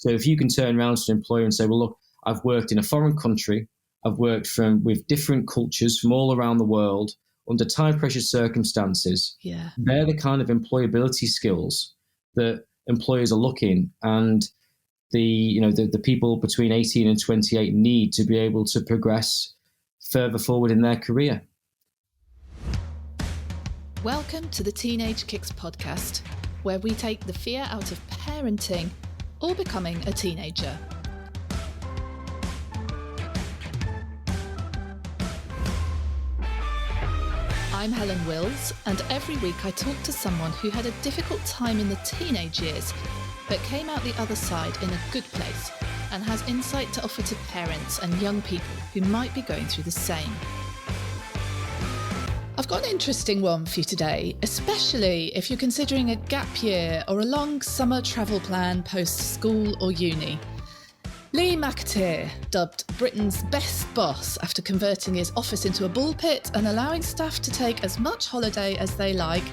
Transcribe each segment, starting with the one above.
So if you can turn around to an employer and say, well, look, I've worked in a foreign country, I've worked with different cultures from all around the world under time pressure circumstances. Yeah. They're the kind of employability skills that employers are looking, and the people between 18 and 28 need to be able to progress further forward in their career. Welcome to the Teenage Kicks podcast, where we take the fear out of parenting or becoming a teenager. I'm Helen Wills, and every week I talk to someone who had a difficult time in the teenage years, but came out the other side in a good place and has insight to offer to parents and young people who might be going through the same. I've got an interesting one for you today, especially if you're considering a gap year or a long summer travel plan post-school or uni. Lee McAteer, dubbed Britain's best boss after converting his office into a ball pit and allowing staff to take as much holiday as they like,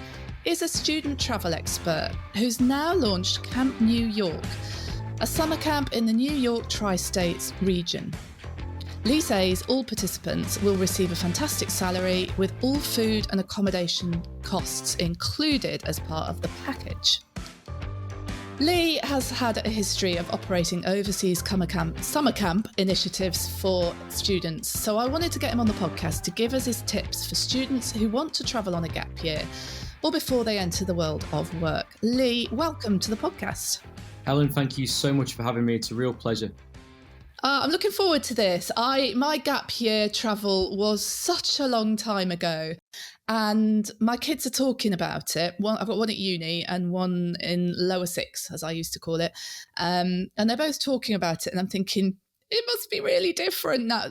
is a student travel expert who's now launched Camp New York, a summer camp in the New York tri-states region. Lee says all participants will receive a fantastic salary with all food and accommodation costs included as part of the package. Lee has had a history of operating overseas summer camp initiatives for students, so I wanted to get him on the podcast to give us his tips for students who want to travel on a gap year or before they enter the world of work. Lee, welcome to the podcast. Helen, thank you so much for having me. It's a real pleasure. I'm looking forward to this. My gap year travel was such a long time ago, and my kids are talking about it. I've got one at uni and one in lower six, as I used to call it. And they're both talking about it, and I'm thinking, it must be really different now.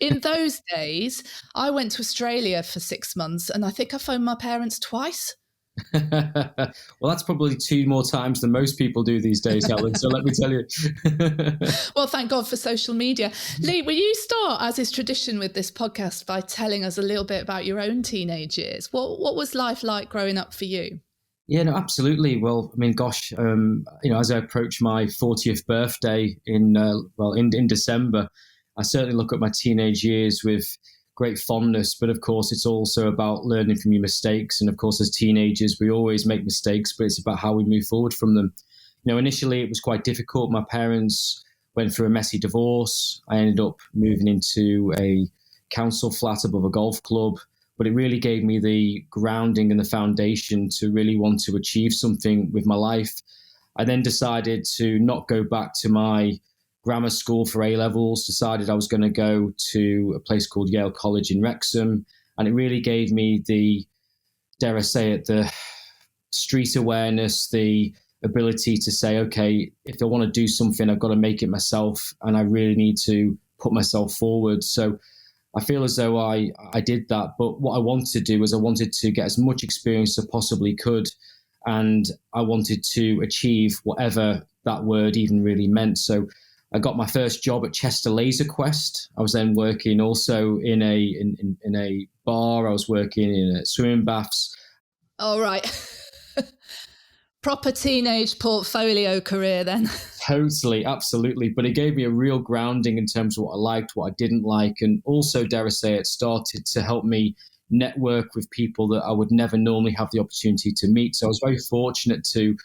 In those days, I went to Australia for 6 months, and I think I phoned my parents twice. Well, that's probably 2 more times than most people do these days, Helen, so let me tell you. Well, thank God for social media. Lee, will you start, as is tradition with this podcast, by telling us a little bit about your own teenage years? What was life like growing up for you? Yeah, no, absolutely. Well, I mean, gosh, as I approach my 40th birthday in December, I certainly look at my teenage years with great fondness, but of course it's also about learning from your mistakes. And of course, as teenagers, we always make mistakes, but it's about how we move forward from them. Initially it was quite difficult. My parents went through a messy divorce. I ended up moving into a council flat above a golf club, but it really gave me the grounding and the foundation to really want to achieve something with my life. I then decided to not go back to my grammar school for A-levels, decided I was going to go to a place called Yale College in Wrexham. And it really gave me the, dare I say it, the street awareness, the ability to say, okay, if I want to do something, I've got to make it myself. And I really need to put myself forward. So I feel as though I did that. But what I wanted to do was I wanted to get as much experience as I possibly could. And I wanted to achieve whatever that word even really meant. So I got my first job at Chester Laser Quest. I was then working also in a bar. I was working in swimming baths. All right. Proper teenage portfolio career then. Totally, absolutely. But it gave me a real grounding in terms of what I liked, what I didn't like. And also, dare I say it, started to help me network with people that I would never normally have the opportunity to meet. So I was very fortunate to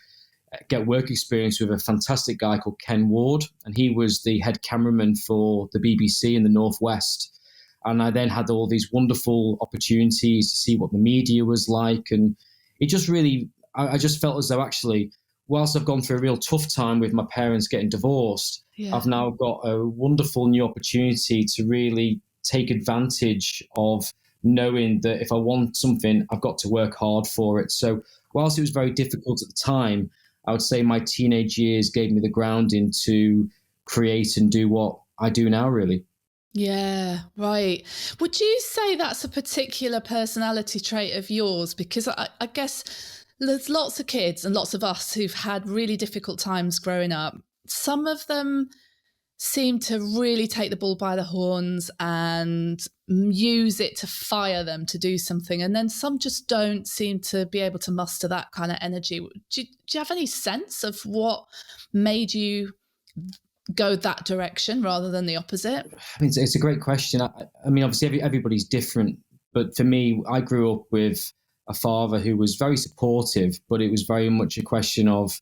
get work experience with a fantastic guy called Ken Ward, and he was the head cameraman for the BBC in the Northwest. And I then had all these wonderful opportunities to see what the media was like, and it just really, I just felt as though actually, whilst I've gone through a real tough time with my parents getting divorced, I've now got a wonderful new opportunity to really take advantage of knowing that if I want something, I've got to work hard for it. So whilst it was very difficult at the time, I would say my teenage years gave me the grounding to create and do what I do now, really. Yeah, right. Would you say that's a particular personality trait of yours? Because I guess there's lots of kids and lots of us who've had really difficult times growing up. Some of them seem to really take the bull by the horns and use it to fire them to do something. And then some just don't seem to be able to muster that kind of energy. Do you have any sense of what made you go that direction rather than the opposite? I mean, it's a great question. I mean, obviously everybody's different, but for me, I grew up with a father who was very supportive, but it was very much a question of,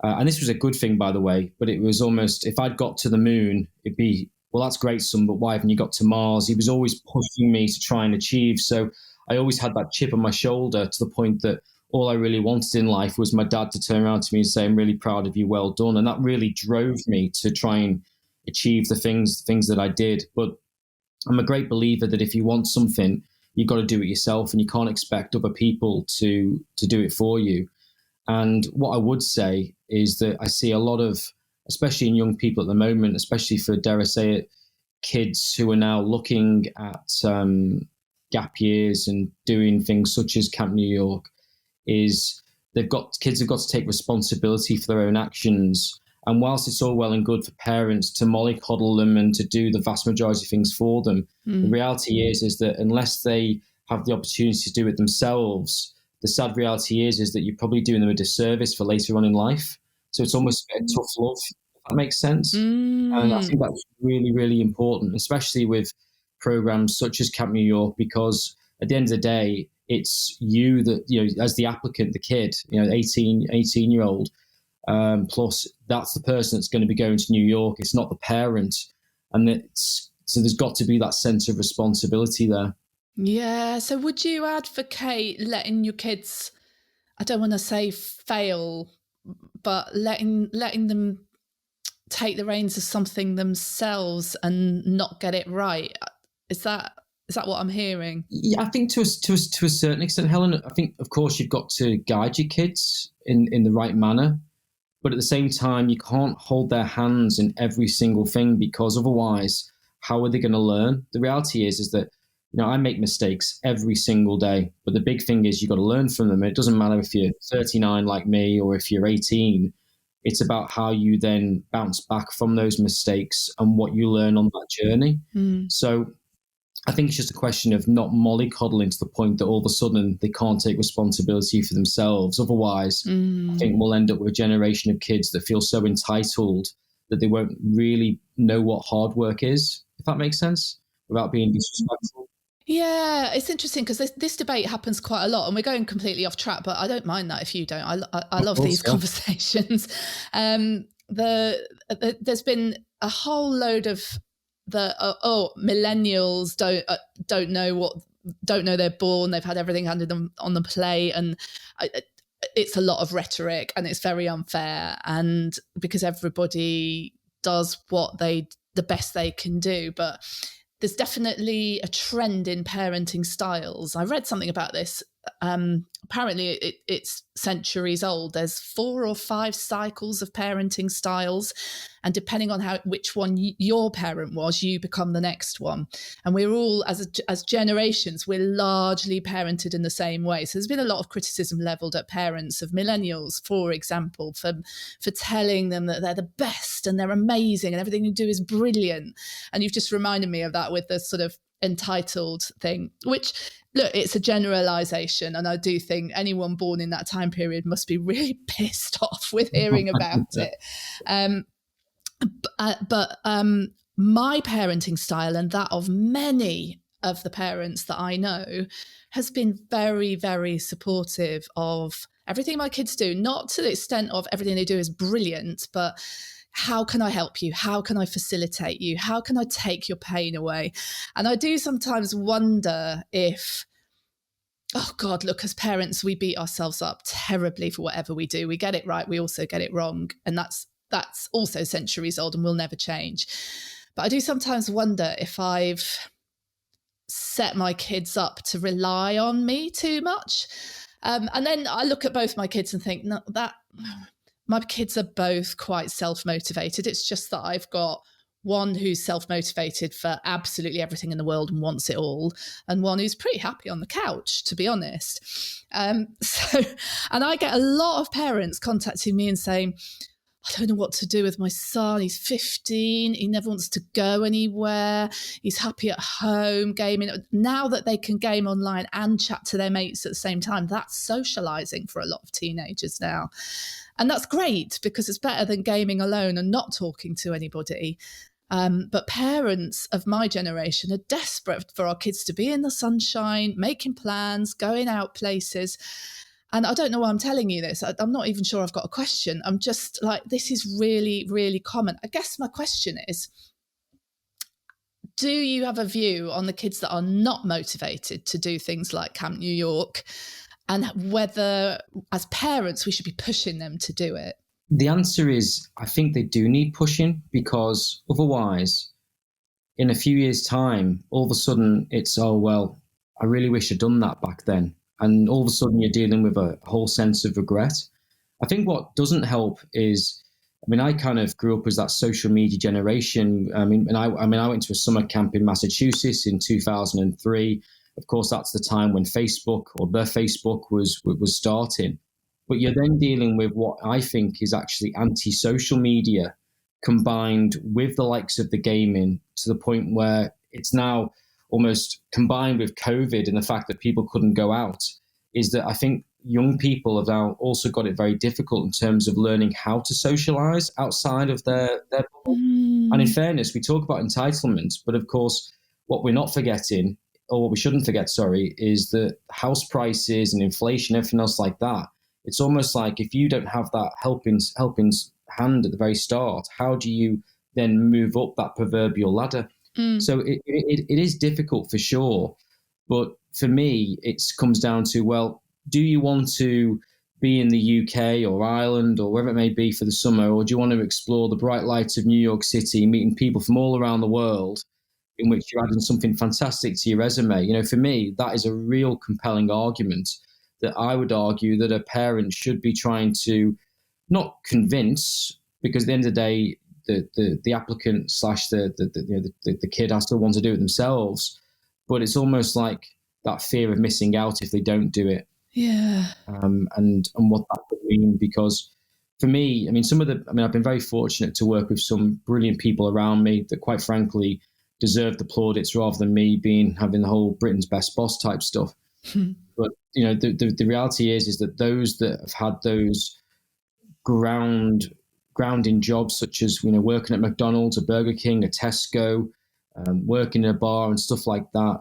and this was a good thing, by the way, but it was almost, if I'd got to the moon, it'd be, well, that's great, son, but why haven't you got to Mars? He was always pushing me to try and achieve. So I always had that chip on my shoulder, to the point that all I really wanted in life was my dad to turn around to me and say, I'm really proud of you, well done. And that really drove me to try and achieve the things that I did. But I'm a great believer that if you want something, you've got to do it yourself, and you can't expect other people to do it for you. And what I would say is that I see a lot of, especially in young people at the moment, especially for, dare I say it, kids who are now looking at gap years and doing things such as Camp New York, is kids have got to take responsibility for their own actions. And whilst it's all well and good for parents to mollycoddle them and to do the vast majority of things for them, the reality is that unless they have the opportunity to do it themselves, the sad reality is that you're probably doing them a disservice for later on in life. So it's almost a tough love, if that makes sense. And I think that's really, really important, especially with programs such as Camp New York, because at the end of the day, it's you that, as the applicant, the kid, 18-year-old, plus that's the person that's going to be going to New York. It's not the parent. And so there's got to be that sense of responsibility there. Yeah. So would you advocate letting your kids, I don't want to say fail, but letting them take the reins of something themselves and not get it right? Is that what I'm hearing? Yeah, I think to a certain extent, Helen. I think, of course, you've got to guide your kids in the right manner. But at the same time, you can't hold their hands in every single thing, because otherwise, how are they going to learn? The reality is that, I make mistakes every single day. But the big thing is you've got to learn from them. It doesn't matter if you're 39 like me or if you're 18. It's about how you then bounce back from those mistakes and what you learn on that journey. So I think it's just a question of not mollycoddling to the point that all of a sudden they can't take responsibility for themselves. Otherwise, I think we'll end up with a generation of kids that feel so entitled that they won't really know what hard work is, if that makes sense, without being disrespectful. Yeah, it's interesting because this debate happens quite a lot, and we're going completely off track, but I don't mind that if you don't. I love these conversations. There's been a whole load of millennials don't know they're born, they've had everything handed them on the plate, and it's a lot of rhetoric, and it's very unfair, and because everybody does the best they can do. But there's definitely a trend in parenting styles. I read something about this. Apparently it's centuries old. There's 4 or 5 cycles of parenting styles, and depending on which one your parent was, you become the next one. And we're all, as generations, we're largely parented in the same way. So there's been a lot of criticism leveled at parents of millennials, for example, for telling them that they're the best and they're amazing and everything you do is brilliant. And you've just reminded me of that with the sort of entitled thing, which, look, it's a generalization, and I do think anyone born in that time period must be really pissed off with hearing about it. But my parenting style, and that of many of the parents that I know, has been very, very supportive of everything my kids do, not to the extent of everything they do is brilliant, but how can I help you? How can I facilitate you? How can I take your pain away? And I do sometimes wonder if, oh God, look, as parents, we beat ourselves up terribly for whatever we do. We get it right, we also get it wrong. And that's also centuries old and will never change. But I do sometimes wonder if I've set my kids up to rely on me too much. And then I look at both my kids and think, no, my kids are both quite self-motivated. It's just that I've got one who's self-motivated for absolutely everything in the world and wants it all, and one who's pretty happy on the couch, to be honest. And I get a lot of parents contacting me and saying, I don't know what to do with my son. He's 15. He never wants to go anywhere. He's happy at home gaming. Now that they can game online and chat to their mates at the same time, that's socializing for a lot of teenagers now. And that's great because it's better than gaming alone and not talking to anybody. But parents of my generation are desperate for our kids to be in the sunshine, making plans, going out places. And I don't know why I'm telling you this. I'm not even sure I've got a question. I'm just like, this is really, really common. I guess my question is, do you have a view on the kids that are not motivated to do things like Camp New York, and whether as parents we should be pushing them to do it? The answer is, I think they do need pushing, because otherwise, in a few years' time, all of a sudden it's, oh, well, I really wish I'd done that back then. And all of a sudden you're dealing with a whole sense of regret. I think what doesn't help is, I kind of grew up as that social media generation. I went to a summer camp in Massachusetts in 2003. Of course, that's the time when Facebook, or the Facebook, was starting. But you're then dealing with what I think is actually anti-social media combined with the likes of the gaming, to the point where it's now almost combined with COVID and the fact that people couldn't go out, is that I think young people have now also got it very difficult in terms of learning how to socialize outside of their bubble. And in fairness, we talk about entitlement, but of course, what we're not forgetting, or what we shouldn't forget, is that house prices and inflation, everything else like that, it's almost like if you don't have that helping hand at the very start, how do you then move up that proverbial ladder? So it is difficult for sure. But for me, it comes down to, well, do you want to be in the UK or Ireland or wherever it may be for the summer, or do you want to explore the bright lights of New York City, meeting people from all around the world, in which you're adding something fantastic to your resume? For me, that is a real compelling argument that I would argue that a parent should be trying to not convince, because at the end of the day, the applicant / the kid has to want to do it themselves, but it's almost like that fear of missing out if they don't do it. Yeah. And what that would mean, because for me, I've been very fortunate to work with some brilliant people around me that, quite frankly, deserve the plaudits rather than me having the whole Britain's best boss type stuff. But the reality is that those that have had those grounding jobs, such as working at McDonald's, a Burger King, a Tesco, working in a bar and stuff like that,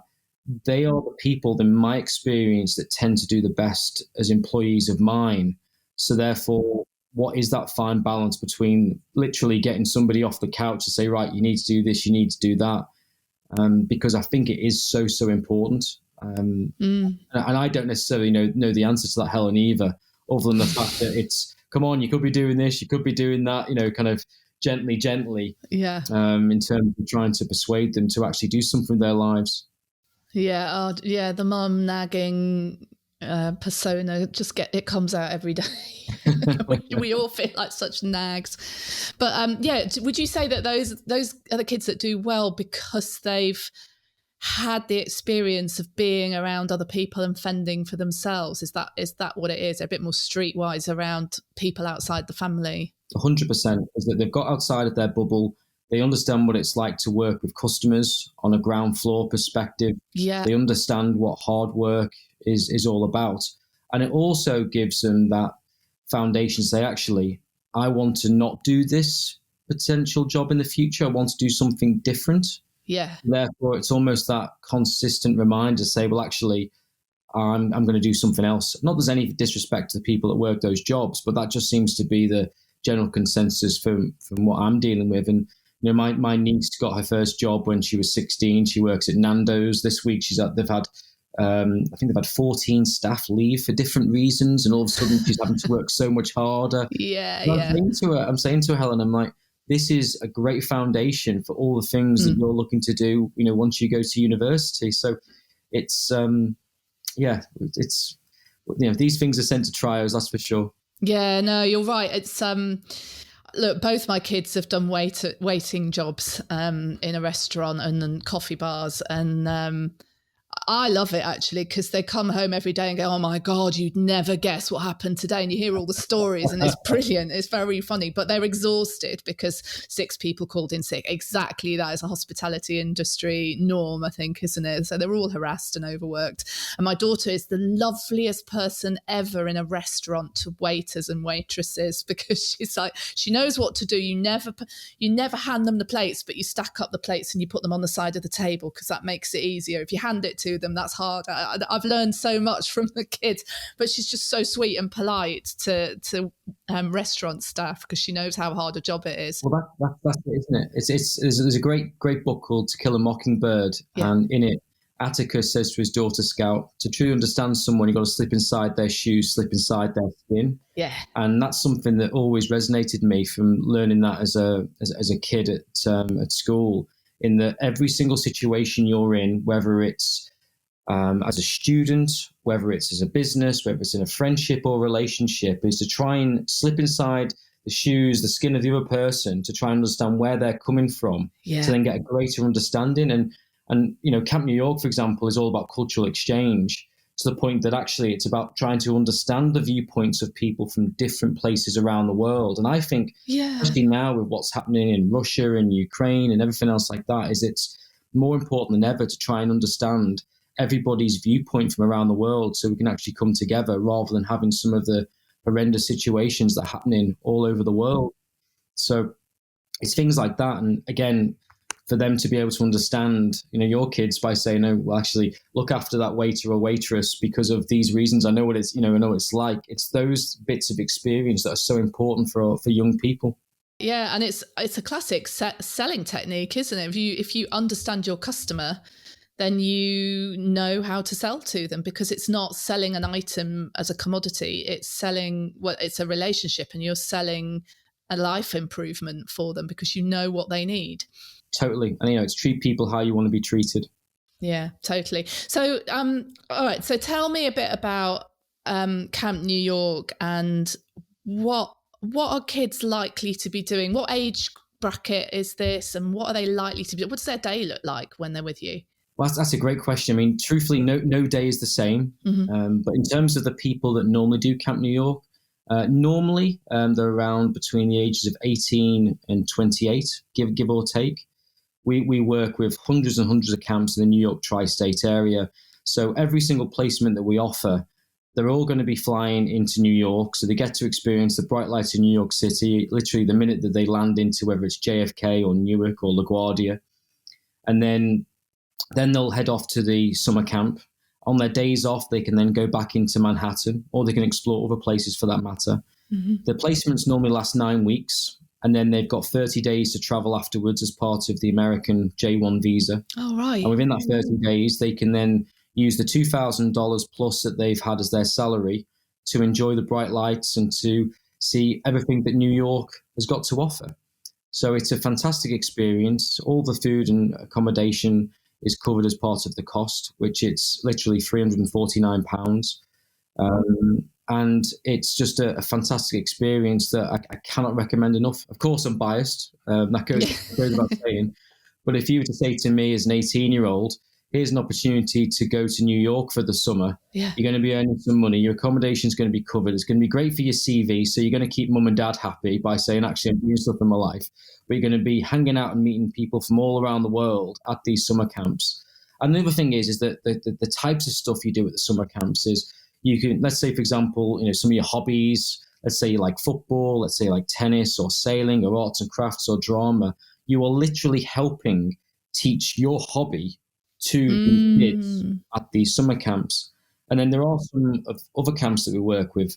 they are the people, in my experience, that tend to do the best as employees of mine. So therefore, what is that fine balance between literally getting somebody off the couch to say, right, you need to do this, you need to do that, because I think it is so important. And I don't necessarily know the answer to that, Helen, either, other than the fact that it's, come on, you could be doing this, you could be doing that, kind of gently, yeah. In terms of trying to persuade them to actually do something in their lives. Yeah, the mum nagging persona it comes out every day. we all feel like such nags. But would you say that those are the kids that do well because they've had the experience of being around other people and fending for themselves? Is that what it is? A bit more streetwise around people outside the family? 100% is that they've got outside of their bubble. They understand what it's like to work with customers on a ground floor perspective. Yeah. They understand what hard work is all about. And it also gives them that foundation to say, actually, I want to not do this potential job in the future. I want to do something different. Yeah. Therefore, it's almost that consistent reminder to say, well, actually, I'm going to do something else. Not there's any disrespect to the people that work those jobs, but that just seems to be the general consensus from what I'm dealing with. And my niece got her first job when she was 16. She works at Nando's this week. They've had 14 staff leave for different reasons, and all of a sudden she's having to work so much harder. I'm saying to her, Helen, I'm like, this is a great foundation for all the things that you're looking to do, once you go to university. So it's, these things are sent to trials, that's for sure. Yeah, no, you're right. It's, look, both my kids have done waiting jobs in a restaurant and then coffee bars. And I love it actually, because they come home every day and go, oh my God, you'd never guess what happened today. And you hear all the stories and it's brilliant. It's very funny, but they're exhausted because 6 people called in sick. Exactly. That is a hospitality industry norm, I think, isn't it? So they're all harassed and overworked. And my daughter is the loveliest person ever in a restaurant to waiters and waitresses, because she's like, she knows what to do. You never hand them the plates, but you stack up the plates and you put them on the side of the table, because that makes it easier. If you hand it to them, that's hard. I've learned so much from the kids, but she's just so sweet and polite to restaurant staff, because she knows how hard a job it is. Well, that's it, isn't it? There's a great book called To Kill a Mockingbird, and in it, Atticus says to his daughter Scout, to truly understand someone, you've got to slip inside their shoes, slip inside their skin. Yeah. And that's something that always resonated me from learning that as a kid at school, in that every single situation you're in, whether it's as a student, whether it's as a business, whether it's in a friendship or relationship, is to try and slip inside the shoes, the skin of the other person, to try and understand where they're coming from, to then get a greater understanding. And Camp New York, for example, is all about cultural exchange, to the point that actually it's about trying to understand the viewpoints of people from different places around the world. And I think, especially now with what's happening in Russia and Ukraine and everything else like that, is it's more important than ever to try and understand everybody's viewpoint from around the world, so we can actually come together, rather than having some of the horrendous situations that are happening all over the world. So it's things like that. And again, for them to be able to understand, your kids, by saying, "No, well, actually, look after that waiter or waitress because of these reasons. I know what it's, I know what it's like." It's those bits of experience that are so important for young people. Yeah, and it's a classic selling technique, isn't it? If you understand your customer, then you know how to sell to them, because it's not selling an item as a commodity. It's selling, it's a relationship, and you're selling a life improvement for them because you know what they need. Totally. And, it's treat people how you want to be treated. Yeah, totally. So, all right. So tell me a bit about Camp New York, and what are kids likely to be doing? What age bracket is this, and what are they likely to be doing? What does their day look like when they're with you? Well, that's a great question. I mean, truthfully, no day is the same. Mm-hmm. But in terms of the people that normally do Camp New York, normally they're around between the ages of 18 and 28, give or take. We work with hundreds and hundreds of camps in the New York tri-state area. So every single placement that we offer, they're all going to be flying into New York. So they get to experience the bright lights of New York City, literally the minute that they land into, whether it's JFK or Newark or LaGuardia. And then they'll head off to the summer camp. On their days off, they can then go back into Manhattan, or they can explore other places for that matter. Mm-hmm. The placements normally last 9 weeks, and then they've got 30 days to travel afterwards as part of the American J1 visa. Oh, right. And within that 30 days, they can then use the $2,000 plus that they've had as their salary to enjoy the bright lights and to see everything that New York has got to offer. So it's a fantastic experience. All the food and accommodation is covered as part of the cost, which it's literally £349. And it's just a fantastic experience that I cannot recommend enough. Of course, I'm biased. That goes without saying. But if you were to say to me as an 18-year-old, here's an opportunity to go to New York for the summer. Yeah. You're going to be earning some money. Your accommodation is going to be covered. It's going to be great for your CV. So you're going to keep mum and dad happy by saying, actually, I'm doing stuff in my life. But you're going to be hanging out and meeting people from all around the world at these summer camps. And the other thing is that the types of stuff you do at the summer camps is, you can, let's say, for example, some of your hobbies, let's say you like football, let's say like tennis or sailing or arts and crafts or drama. You are literally helping teach your hobby to the kids at these summer camps. And then there are some other camps that we work with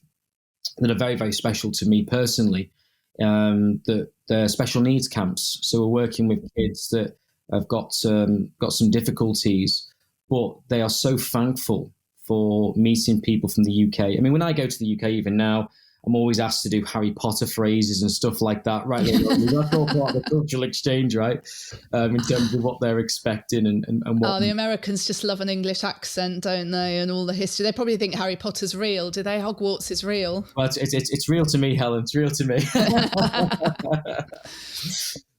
that are very, very special to me personally. The special needs camps. So we're working with kids that have got some difficulties, but they are so thankful for meeting people from the UK. I mean, when I go to the UK, even now, I'm always asked to do Harry Potter phrases and stuff like that, right? That's all part of the cultural exchange, right? In terms of what they're expecting and what. Oh, the Americans just love an English accent, don't they? And all the history. They probably think Harry Potter's real. Do they? Hogwarts is real. Well, it's real to me, Helen. It's real to me.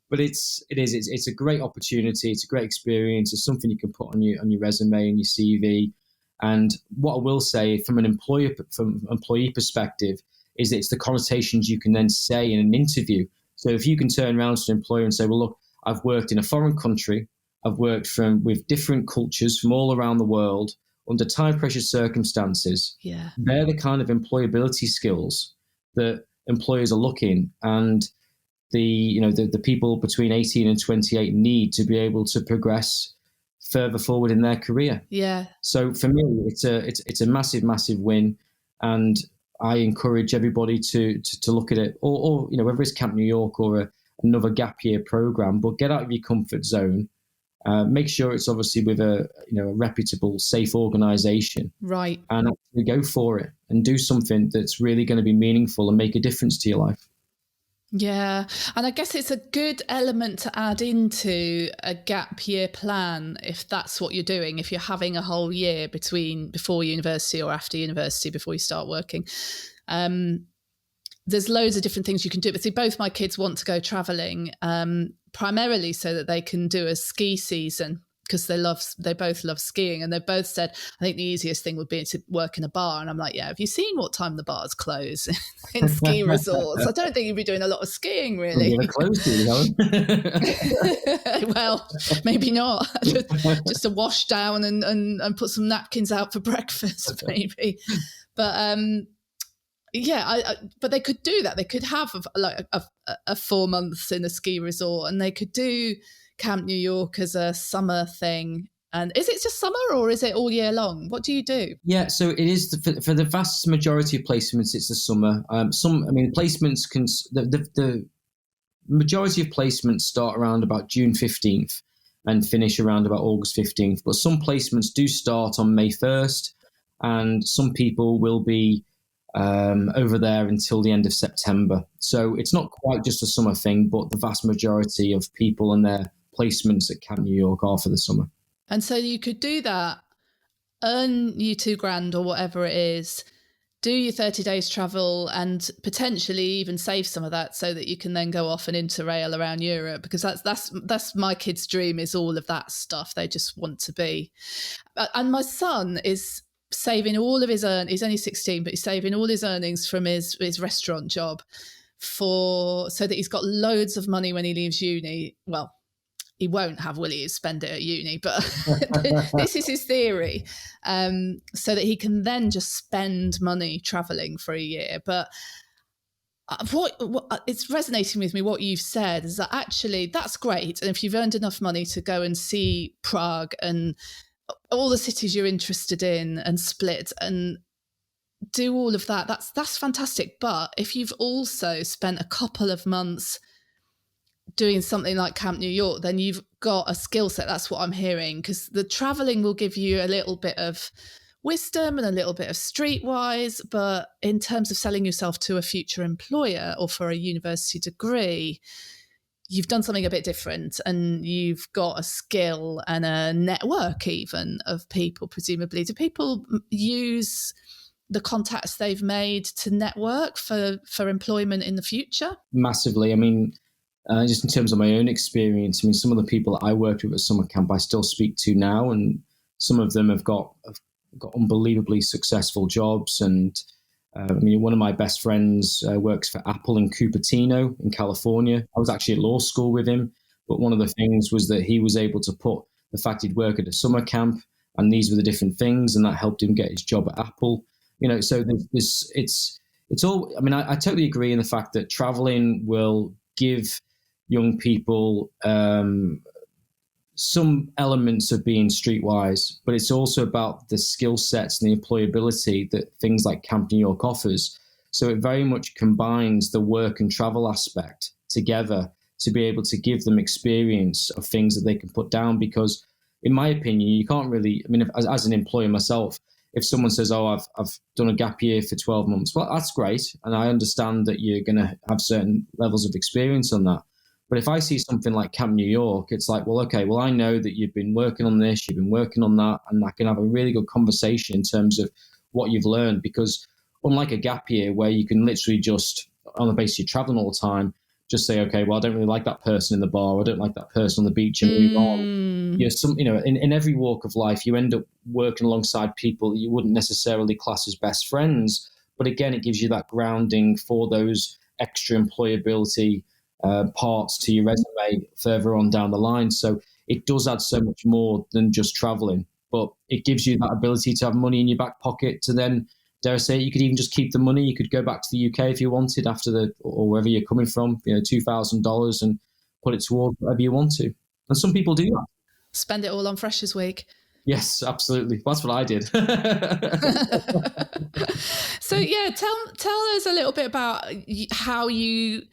But it's a great opportunity. It's a great experience. It's something you can put on your resume and your CV. And what I will say from employee perspective is that it's the connotations you can then say in an interview. So if you can turn around to an employer and say, well, look, I've worked in a foreign country. I've worked with different cultures from all around the world under time pressure circumstances. Yeah. They're the kind of employability skills that employers are looking, and the people between 18 and 28 need to be able to progress further forward in their career. Yeah. So for me, it's a massive, massive win, and I encourage everybody to look at it, or whether it's Camp New York or another gap year program, but get out of your comfort zone. Make sure it's obviously with a reputable, safe organization, right? And actually go for it and do something that's really going to be meaningful and make a difference to your life. Yeah, and I guess it's a good element to add into a gap year plan if that's what you're doing. If you're having a whole year before university or after university before you start working. There's loads of different things you can do. But see, both my kids want to go traveling, primarily so that they can do a ski season, because they both love skiing, and they both said, I think the easiest thing would be to work in a bar. And I'm like, yeah, have you seen what time the bars close in ski resorts? I don't think you'd be doing a lot of skiing, really. They're closed, well, maybe not. just to wash down and put some napkins out for breakfast, maybe. But but they could do that. They could have a 4 months in a ski resort, and they could do Camp New York as a summer thing. And is it just summer, or is it all year long? What do you do? Yeah, so it is for the vast majority of placements. It's the summer. Placements can the majority of placements start around about June 15th and finish around about August 15th. But some placements do start on May 1st, and some people will be over there until the end of September. So it's not quite just a summer thing, but the vast majority of people and their placements at Camp New York are for the summer. And so you could do that, earn you $2,000 or whatever it is, do your 30 days travel, and potentially even save some of that so that you can then go off and interrail around Europe, because that's my kids' dream, is all of that stuff. They just want to be. And my son is saving all of his he's only 16, but he's saving all his earnings from his restaurant job so that he's got loads of money when he leaves uni. Well, he won't have, will he, spend it at uni, but this is his theory, so that he can then just spend money traveling for a year. But what it's resonating with me, what you've said, is that actually that's great. And if you've earned enough money to go and see Prague and all the cities you're interested in and Split and do all of that, that's fantastic. But if you've also spent a couple of months doing something like Camp New York, then you've got a skill set. That's what I'm hearing, because the traveling will give you a little bit of wisdom and a little bit of streetwise, but in terms of selling yourself to a future employer or for a university degree, you've done something a bit different, and you've got a skill and a network even of people, presumably. Do people use the contacts they've made to network for employment in the future? Massively. I mean, just in terms of my own experience, I mean, some of the people that I worked with at summer camp I still speak to now, and some of them have got unbelievably successful jobs. And one of my best friends works for Apple in Cupertino in California. I was actually at law school with him, but one of the things was that he was able to put the fact he'd work at a summer camp, and these were the different things, and that helped him get his job at Apple. So it's all. I mean, I totally agree in the fact that traveling will give young people some elements of being streetwise, but it's also about the skill sets and the employability that things like Camp New York offers. So it very much combines the work and travel aspect together to be able to give them experience of things that they can put down. Because in my opinion, you can't really, I mean, as an employer myself, if someone says, oh, I've done a gap year for 12 months, well, that's great. And I understand that you're going to have certain levels of experience on that. But if I see something like Camp New York, it's like, well, okay, well, I know that you've been working on this, you've been working on that, and I can have a really good conversation in terms of what you've learned. Because unlike a gap year where you can literally just, on the basis you're traveling all the time, just say, okay, well, I don't really like that person in the bar, or I don't like that person on the beach, and move on. In every walk of life, you end up working alongside people that you wouldn't necessarily class as best friends. But again, it gives you that grounding for those extra employability parts to your resume further on down the line. So it does add so much more than just traveling, but it gives you that ability to have money in your back pocket to then, dare I say, you could even just keep the money. You could go back to the UK if you wanted after or wherever you're coming from, $2,000, and put it towards whatever you want to. And some people do that. Spend it all on Freshers Week. Yes, absolutely. That's what I did. So yeah, tell us a little bit about how you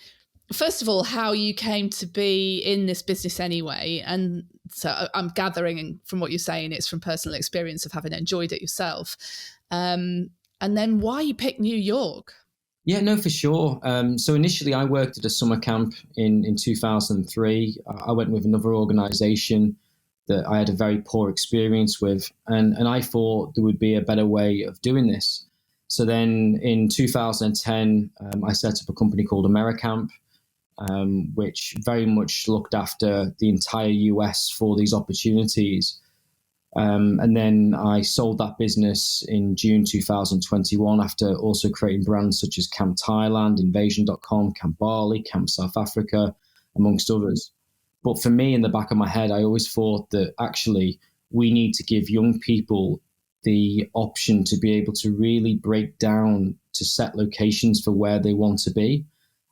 came to be in this business anyway. And so I'm gathering from what you're saying, it's from personal experience of having enjoyed it yourself. And then why you picked New York? Yeah, no, for sure. So initially I worked at a summer camp in 2003. I went with another organization that I had a very poor experience with. And I thought there would be a better way of doing this. So then in 2010, I set up a company called AmeriCamp, which very much looked after the entire US for these opportunities. And then I sold that business in June 2021 after also creating brands such as Camp Thailand, Invasion.com, Camp Bali, Camp South Africa, amongst others. But for me, in the back of my head, I always thought that actually we need to give young people the option to be able to really break down to set locations for where they want to be.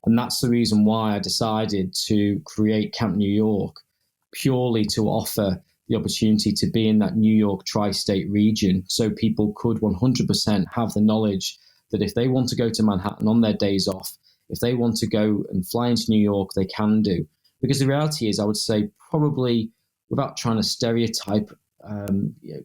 And that's the reason why I decided to create Camp New York, purely to offer the opportunity to be in that New York tri-state region, so people could 100% have the knowledge that if they want to go to Manhattan on their days off, if they want to go and fly into New York, they can do. Because the reality is, I would say probably, without trying to stereotype,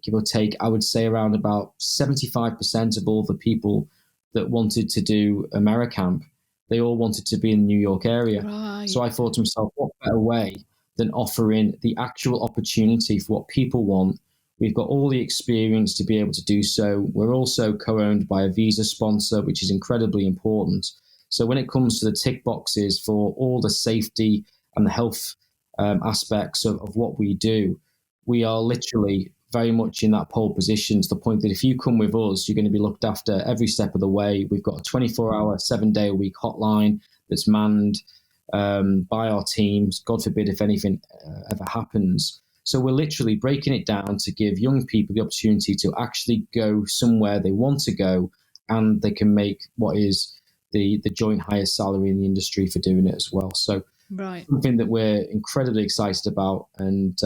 give or take, I would say around about 75% of all the people that wanted to do AmeriCamp, they all wanted to be in the New York area. Right. So I thought to myself, what better way than offering the actual opportunity for what people want? We've got all the experience to be able to do so. We're also co-owned by a visa sponsor, which is incredibly important. So when it comes to the tick boxes for all the safety and the health aspects of what we do, we are literally very much in that pole position, to the point that if you come with us, you're going to be looked after every step of the way. We've got a 24-hour, 7-day-a-week hotline that's manned by our teams, God forbid if anything ever happens. So we're literally breaking it down to give young people the opportunity to actually go somewhere they want to go, and they can make what is the joint highest salary in the industry for doing it as well. So right. Something that we're incredibly excited about, and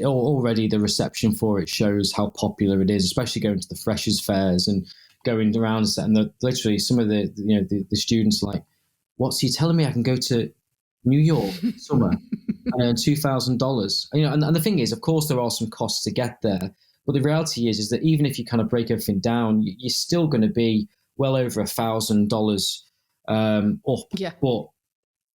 already the reception for it shows how popular it is, especially going to the freshers fairs and going around, and literally some of the students are like, what's he telling me I can go to New York summer and earn $2,000? And the thing is, of course, there are some costs to get there, but the reality is that even if you kind of break everything down, you're still going to be well over $1,000 up. Yeah. But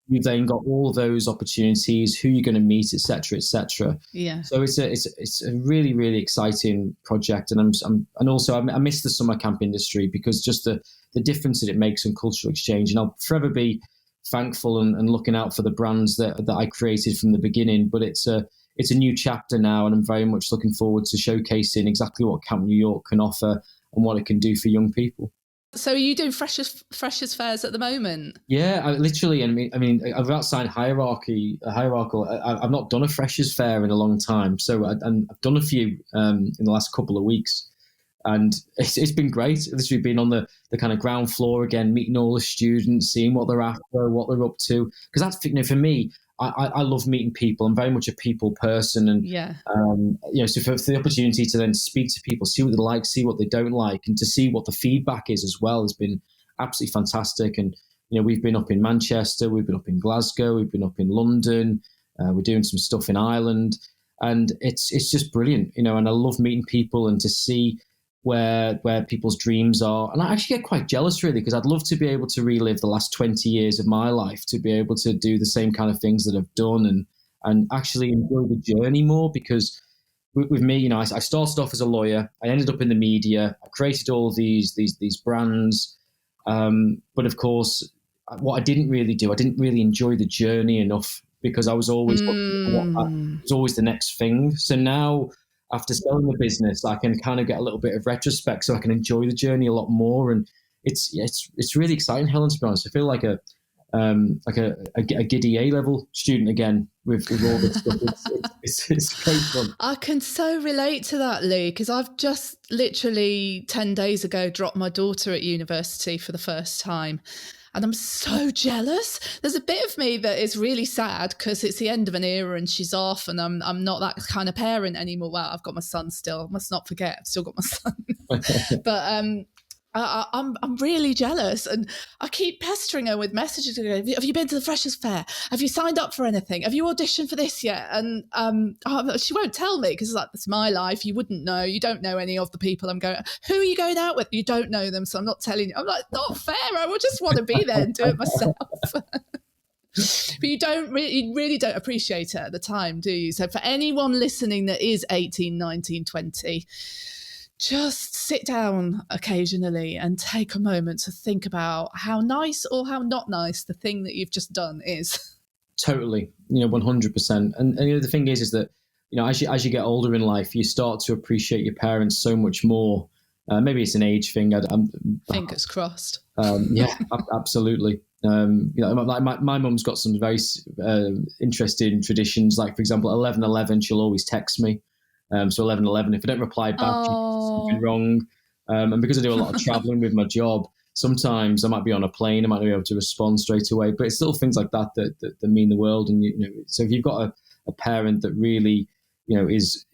you've then got all those opportunities, who you're going to meet, et cetera, et cetera. Yeah. So it's a really, really exciting project. And I miss the summer camp industry, because just the difference that it makes in cultural exchange. And I'll forever be thankful and looking out for the brands that I created from the beginning. But it's a new chapter now, and I'm very much looking forward to showcasing exactly what Camp New York can offer and what it can do for young people. So are you doing freshers fairs at the moment? Yeah, I mean, I've outside hierarchical. I've not done a freshers fair in a long time, so I've done a few in the last couple of weeks, and it's been great. Literally been on the kind of ground floor again, meeting all the students, seeing what they're after, what they're up to. Because that's, for me, I love meeting people. I'm very much a people person, and yeah. So for the opportunity to then speak to people, see what they like, see what they don't like, and to see what the feedback is as well, has been absolutely fantastic. And we've been up in Manchester, we've been up in Glasgow, we've been up in London, we're doing some stuff in Ireland, and it's just brilliant, and I love meeting people and to see where people's dreams are. And I actually get quite jealous, really, because I'd love to be able to relive the last 20 years of my life, to be able to do the same kind of things that I've done and actually enjoy the journey more. Because with me, I started off as a lawyer, I ended up in the media, I created all these brands, but of course what I didn't really do, I didn't really enjoy the journey enough because I was always looking for it was always the next thing. So now, after selling the business, I can kind of get a little bit of retrospect, so I can enjoy the journey a lot more. And it's really exciting, Helen. To be honest, I feel like a giddy A-level student again with all this stuff. It's great fun. I can so relate to that, Lee, because I've just literally 10 days ago dropped my daughter at university for the first time. And I'm so jealous. There's a bit of me that is really sad because it's the end of an era and she's off, and I'm not that kind of parent anymore. Well, I've got my son still. Must not forget, I've still got my son. But I'm really jealous, and I keep pestering her with messages. Have you been to the Freshers' Fair? Have you signed up for anything? Have you auditioned for this yet? And she won't tell me because it's my life. You wouldn't know. You don't know any of the people I'm going. Who are you going out with? You don't know them, so I'm not telling you. I'm like, not fair. I would just want to be there and do it myself. But you really don't appreciate it at the time, do you? So for anyone listening that is 18, 19, 20, just sit down occasionally and take a moment to think about how nice or how not nice the thing that you've just done is. Totally, 100%. And the thing is that, as you get older in life, you start to appreciate your parents so much more. Maybe it's an age thing. Fingers crossed. Yeah, absolutely. My mum's got some very interesting traditions. Like, for example, 11:11, she'll always text me. So 11:11, if I don't reply back, something wrong. And because I do a lot of traveling with my job, sometimes I might be on a plane, I might not be able to respond straight away. But it's little things like that that mean the world. And so if you've got a parent that really, is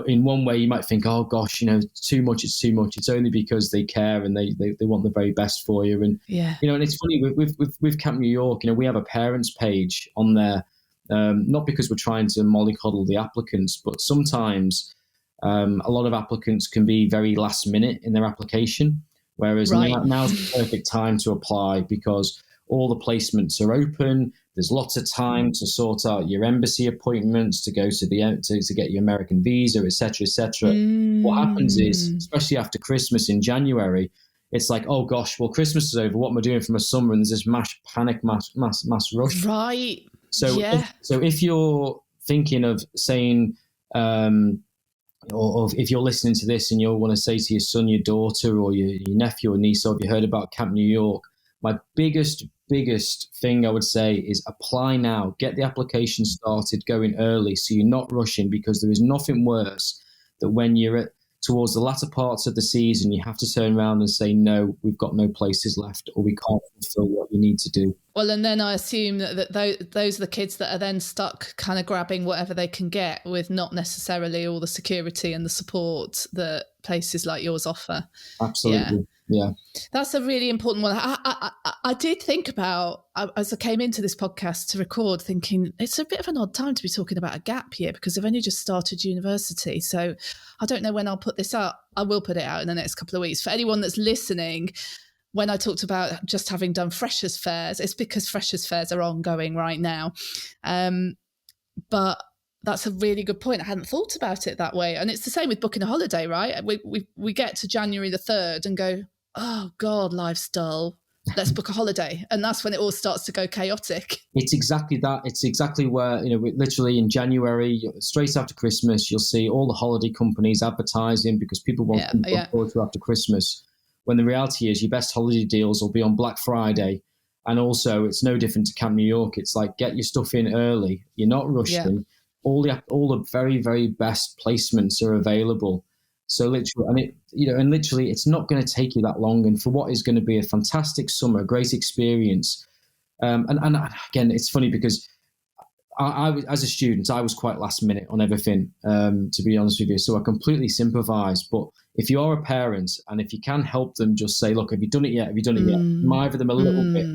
in one way, you might think, oh gosh, too much. It's too much. It's only because they care and they want the very best for you. And and it's funny with Camp New York. We have a parents page on there. Not because we're trying to mollycoddle the applicants, but sometimes a lot of applicants can be very last minute in their application, whereas now's the perfect time to apply because all the placements are open. There's lots of time to sort out your embassy appointments, to go to to get your American visa, etc., etc. What happens is, especially after Christmas in January, it's like, oh gosh, well, Christmas is over. What am I doing for my summer? And there's this mass rush. Right. So if you're thinking of saying, or if you're listening to this and you want to say to your son, your daughter, or your nephew or niece, or if you heard about Camp New York, my biggest thing I would say is apply now. Get the application started going early so you're not rushing, because there is nothing worse than when you're towards the latter parts of the season, you have to turn around and say, no, we've got no places left, or we can't fulfill what you need to do. Well, and then I assume that those are the kids that are then stuck kind of grabbing whatever they can get with not necessarily all the security and the support that places like yours offer. Absolutely. Yeah. That's a really important one. I did think about, as I came into this podcast to record, thinking it's a bit of an odd time to be talking about a gap year because I've only just started university. So I don't know when I'll put this out. I will put it out in the next couple of weeks. For anyone that's listening, when I talked about just having done Freshers' Fairs, it's because Freshers' Fairs are ongoing right now. But that's a really good point. I hadn't thought about it that way. And it's the same with booking a holiday, right? We get to January the 3rd and go, oh God, life's dull. Let's book a holiday. And that's when it all starts to go chaotic. It's exactly that. It's exactly where, literally in January, straight after Christmas, you'll see all the holiday companies advertising because people want to look forward to after Christmas. When the reality is your best holiday deals will be on Black Friday. And also it's no different to Camp New York. It's like, get your stuff in early. You're not rushing. Yeah. All the very, very best placements are available. So literally, literally, it's not going to take you that long. And for what is going to be a fantastic summer, a great experience. And again, it's funny because I was, as a student, I was quite last minute on everything, to be honest with you. So I completely sympathise. But if you are a parent and if you can help them, just say, look, have you done it yet? Have you done it yet? Mither them a little bit.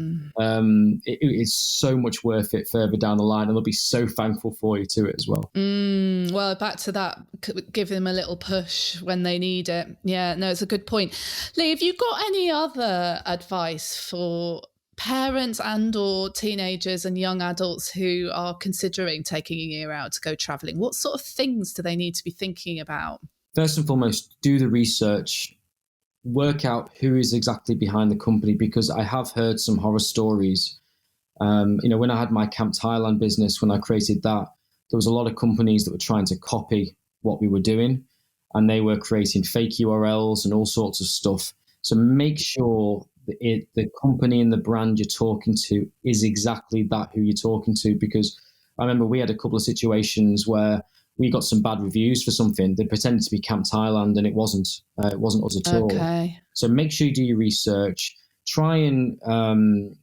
It's so much worth it further down the line, and they'll be so thankful for you to it as well. Well, back to that, give them a little push when they need it. Yeah, no, it's a good point. Lee, have you got any other advice for parents and or teenagers and young adults who are considering taking a year out to go travelling? What sort of things do they need to be thinking about? First and foremost, do the research, work out who is exactly behind the company, because I have heard some horror stories When I had my Camp Thailand business, when I created that, there was a lot of companies that were trying to copy what we were doing, and they were creating fake URLs and all sorts of stuff. So make sure that the company and the brand you're talking to is exactly that, who you're talking to. Because I remember we had a couple of situations where we got some bad reviews for something. They pretended to be Camp Thailand, and it wasn't us at all. So make sure you do your research. Try and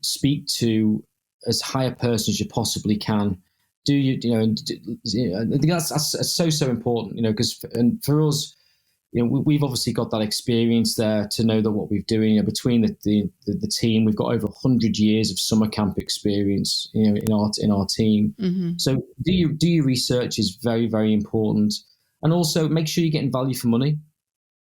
speak to as high a person as you possibly can. I think that's so important, because for us, we've obviously got that experience there to know that what we're doing. Between the team, we've got over 100 years of summer camp experience, in our team. Mm-hmm. So do your research is very, very important, and also make sure you're getting value for money,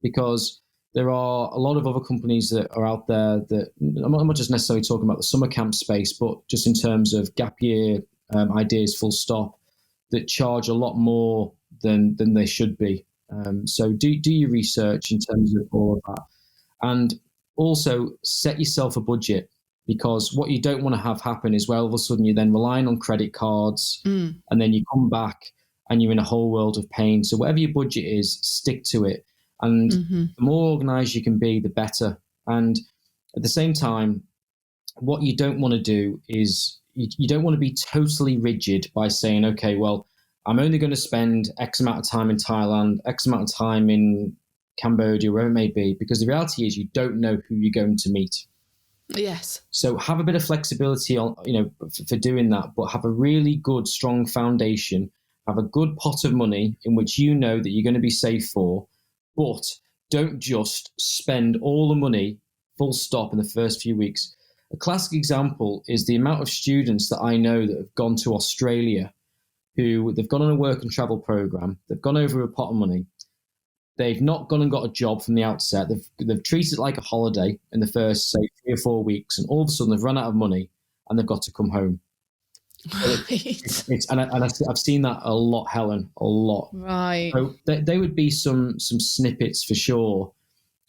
because there are a lot of other companies that are out there that I'm not just necessarily talking about the summer camp space, but just in terms of gap year ideas, full stop, that charge a lot more than they should be. So do your research in terms of all of that, and also set yourself a budget, because what you don't want to have happen is where all of a sudden you're then relying on credit cards, and then you come back and you're in a whole world of pain. So whatever your budget is, stick to it, and the more organized you can be, the better. And at the same time, what you don't want to do is you don't want to be totally rigid by saying, okay, well, I'm only going to spend X amount of time in Thailand, X amount of time in Cambodia, wherever it may be, because the reality is you don't know who you're going to meet. Yes. So have a bit of flexibility on, for doing that, but have a really good, strong foundation. Have a good pot of money in which you know that you're going to be safe for, but don't just spend all the money full stop in the first few weeks. A classic example is the amount of students that I know that have gone to Australia, who they've gone on a work and travel program. They've gone over a pot of money. They've not gone and got a job from the outset. They've treated it like a holiday in the first, say, 3 or 4 weeks, and all of a sudden they've run out of money and they've got to come home. Right. I've seen that a lot, Helen, a lot. Right. So there would be some snippets for sure,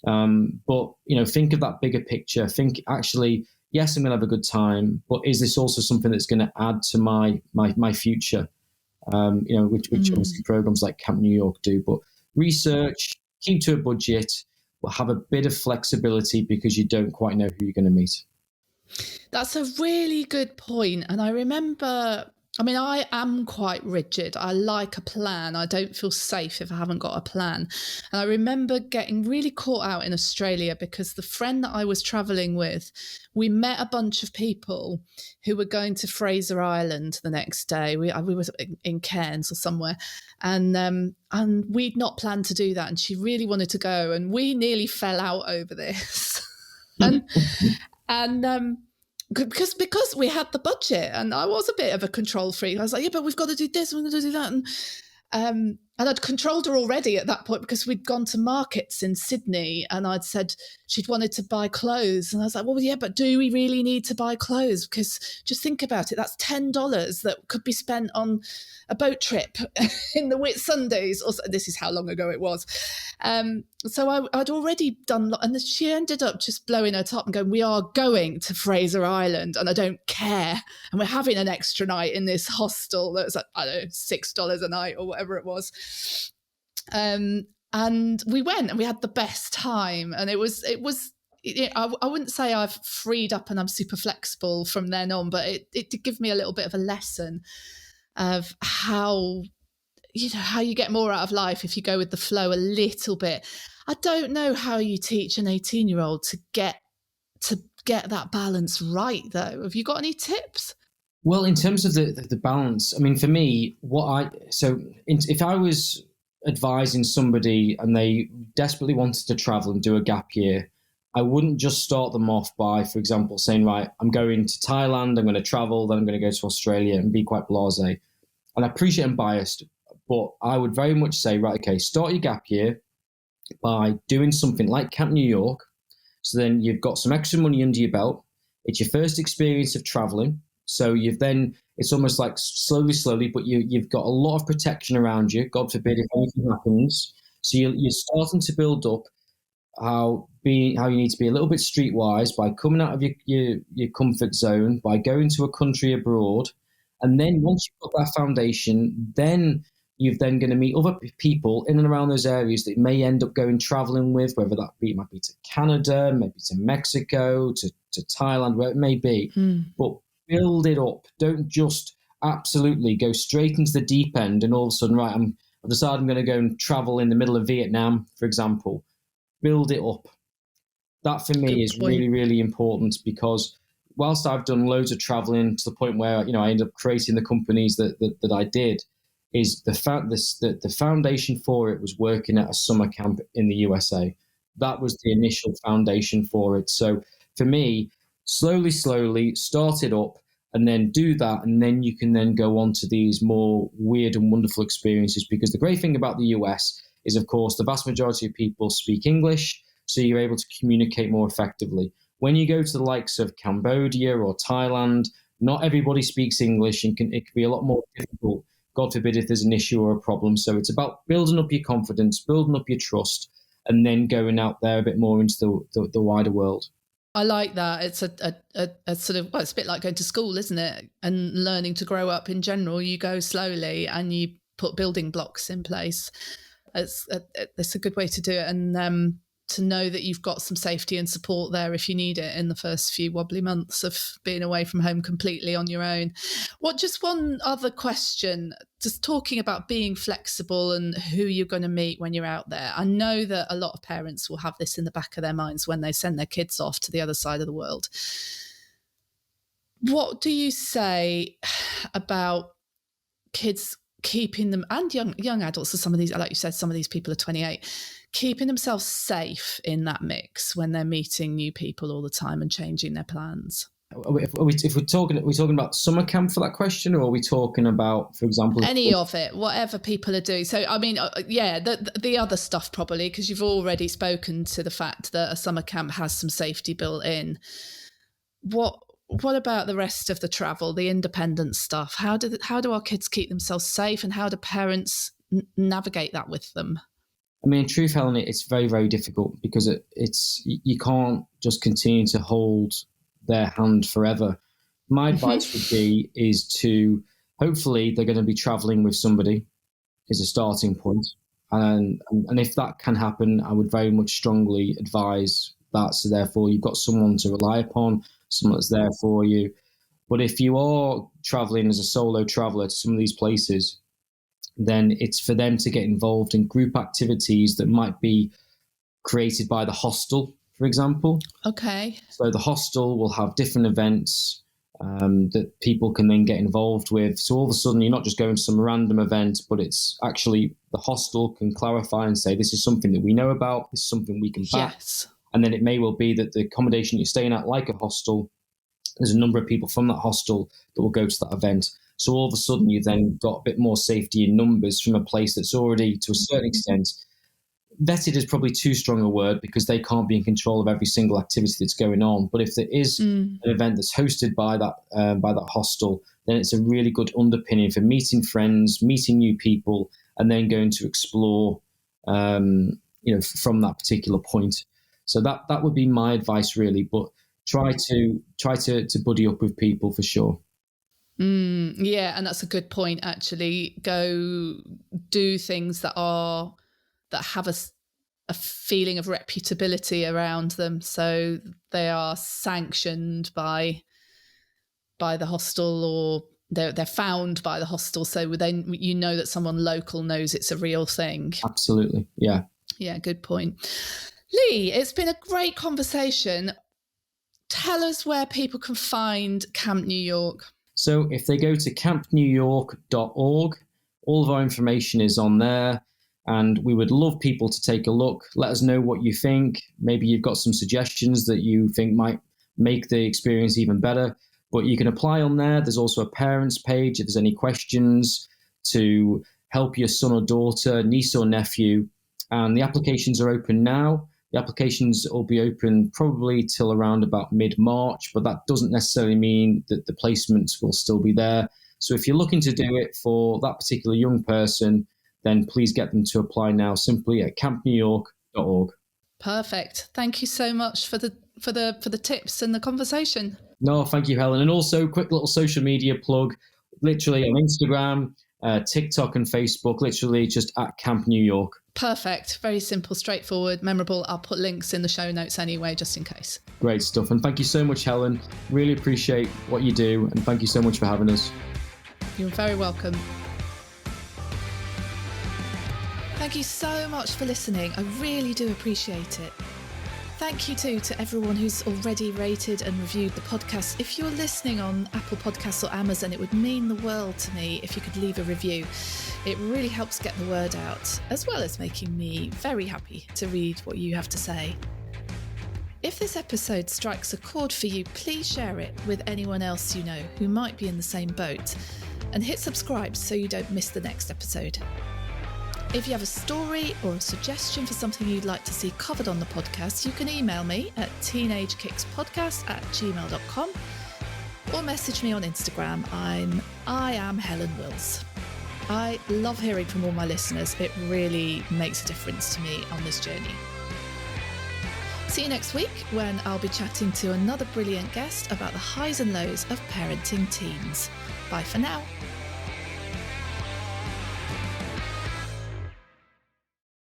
but think of that bigger picture. Think, actually, yes, I'm going to have a good time, but is this also something that's going to add to my future? Which obviously programs like Camp New York do. But research, keep to a budget, but have a bit of flexibility, because you don't quite know who you're going to meet. That's a really good point. And I remember, I am quite rigid. I like a plan. I don't feel safe if I haven't got a plan. And I remember getting really caught out in Australia because the friend that I was traveling with, we met a bunch of people who were going to Fraser Island the next day. We were in Cairns or somewhere, and we'd not planned to do that. And she really wanted to go, and we nearly fell out over this. And because we had the budget, and I was a bit of a control freak. I was like, yeah, but we've got to do this, we're going to do that. And I'd controlled her already at that point, because we'd gone to markets in Sydney, and I'd said she'd wanted to buy clothes. And I was like, well, yeah, but do we really need to buy clothes? Because just think about it. That's $10 that could be spent on a boat trip in the Whitsundays. This is how long ago it was. So I'd already done, and she ended up just blowing her top and going, we are going to Fraser Island, and I don't care. And we're having an extra night in this hostel that's like, I don't know, $6 a night or whatever it was. And we went, and we had the best time. And it was I wouldn't say I've freed up and I'm super flexible from then on, but it did give me a little bit of a lesson of how you get more out of life if you go with the flow a little bit. I don't know how you teach an 18-year-old to get that balance right, though. Have you got any tips? Well, in terms of the balance, for me, if I was advising somebody and they desperately wanted to travel and do a gap year, I wouldn't just start them off by, for example, saying, right, I'm going to Thailand, I'm going to travel, then I'm going to go to Australia, and be quite blasé. And I appreciate I'm biased, but I would very much say, right, okay, start your gap year by doing something like Camp New York. So then you've got some extra money under your belt. It's your first experience of traveling. So it's almost like slowly, but you've got a lot of protection around you, God forbid if anything happens. So you're starting to build up how how you need to be a little bit streetwise by coming out of your comfort zone, by going to a country abroad. And then once you've got that foundation, then you're then going to meet other people in and around those areas that you may end up going traveling with, whether that be, might be to Canada, maybe to Mexico, to Thailand, where it may be. But build it up. Don't just absolutely go straight into the deep end and all of a sudden, right, I've decided I'm going to go and travel in the middle of Vietnam, for example. Build it up. That for me is really, really important, because whilst I've done loads of traveling to the point where, I ended up creating the companies that I did, is the foundation for it was working at a summer camp in the USA. That was the initial foundation for it. So for me, slowly start it up and then do that. And then you can then go on to these more weird and wonderful experiences, because the great thing about the US is, of course, the vast majority of people speak English. So you're able to communicate more effectively. When you go to the likes of Cambodia or Thailand, not everybody speaks English, and it can be a lot more difficult, God forbid, if there's an issue or a problem. So it's about building up your confidence, building up your trust, and then going out there a bit more into the wider world. I like that. It's a sort of, well, it's a bit like going to school, isn't it? And learning to grow up in general. You go slowly and you put building blocks in place. It's a good way to do it. And to know that you've got some safety and support there if you need it in the first few wobbly months of being away from home completely on your own. Just one other question, just talking about being flexible and who you're going to meet when you're out there. I know that a lot of parents will have this in the back of their minds when they send their kids off to the other side of the world. What do you say about kids keeping them, and young adults, so some of these, like you said, some of these people are 28, keeping themselves safe in that mix when they're meeting new people all the time and changing their plans? If we're talking about summer camp for that question, or are we talking about, for example, any of it, whatever people are doing? So, I mean, the other stuff probably, because you've already spoken to the fact that a summer camp has some safety built in. What about the rest of the travel, the independent stuff? How do our kids keep themselves safe, and how do parents navigate that with them? I mean, in truth, Helen, it's very, very difficult, because you can't just continue to hold their hand forever. My advice would be is to, hopefully they're going to be traveling with somebody is a starting point. And if that can happen, I would very much strongly advise that. So therefore you've got someone to rely upon, someone that's there for you. But if you are traveling as a solo traveler to some of these places, then it's for them to get involved in group activities that might be created by the hostel, for example. Okay. So the hostel will have different events that people can then get involved with. So all of a sudden, you're not just going to some random event, but it's actually the hostel can clarify and say, this is something that we know about, this is something we can back. Yes. And then it may well be that the accommodation you're staying at, like a hostel, there's a number of people from that hostel that will go to that event. So all of a sudden, you've then got a bit more safety in numbers from a place that's already, to a certain extent, vetted is probably too strong a word, because they can't be in control of every single activity that's going on. But if there is an event that's hosted by that hostel, then it's a really good underpinning for meeting friends, meeting new people, and then going to explore, from that particular point. So that would be my advice, really. But try to buddy up with people for sure. Yeah, and that's a good point. Actually, go do things that have a feeling of reputability around them, so they are sanctioned by the hostel, or they're found by the hostel, so then you know that someone local knows it's a real thing. Absolutely. Yeah, good point. Lee, it's been a great conversation. Tell us where people can find Camp New York. So if they go to campnewyork.org, all of our information is on there. And we would love people to take a look. Let us know what you think. Maybe you've got some suggestions that you think might make the experience even better. But you can apply on there. There's also a parents page if there's any questions to help your son or daughter, niece or nephew. And the applications are open now. The applications will be open probably till around about mid-March, but that doesn't necessarily mean that the placements will still be there. So if you're looking to do it for that particular young person, then please get them to apply now, simply at campnewyork.org. Perfect. Thank you so much for the tips and the conversation. No, thank you, Helen. And also, quick little social media plug, literally on Instagram, TikTok and Facebook, literally just at Camp New York. Perfect. Very simple, straightforward, memorable. I'll put links in the show notes anyway, just in case. Great stuff. And thank you so much, Helen. Really appreciate what you do. And thank you so much for having us. You're very welcome. Thank you so much for listening. I really do appreciate it. Thank you too to everyone who's already rated and reviewed the podcast. If you're listening on Apple Podcasts or Amazon, it would mean the world to me if you could leave a review. It really helps get the word out, as well as making me very happy to read what you have to say. If this episode strikes a chord for you, please share it with anyone else you know who might be in the same boat, and hit subscribe so you don't miss the next episode. If you have a story or a suggestion for something you'd like to see covered on the podcast, you can email me at teenagekickspodcast@gmail.com or message me on Instagram. I am Helen Wills. I love hearing from all my listeners. It really makes a difference to me on this journey. See you next week when I'll be chatting to another brilliant guest about the highs and lows of parenting teens. Bye for now.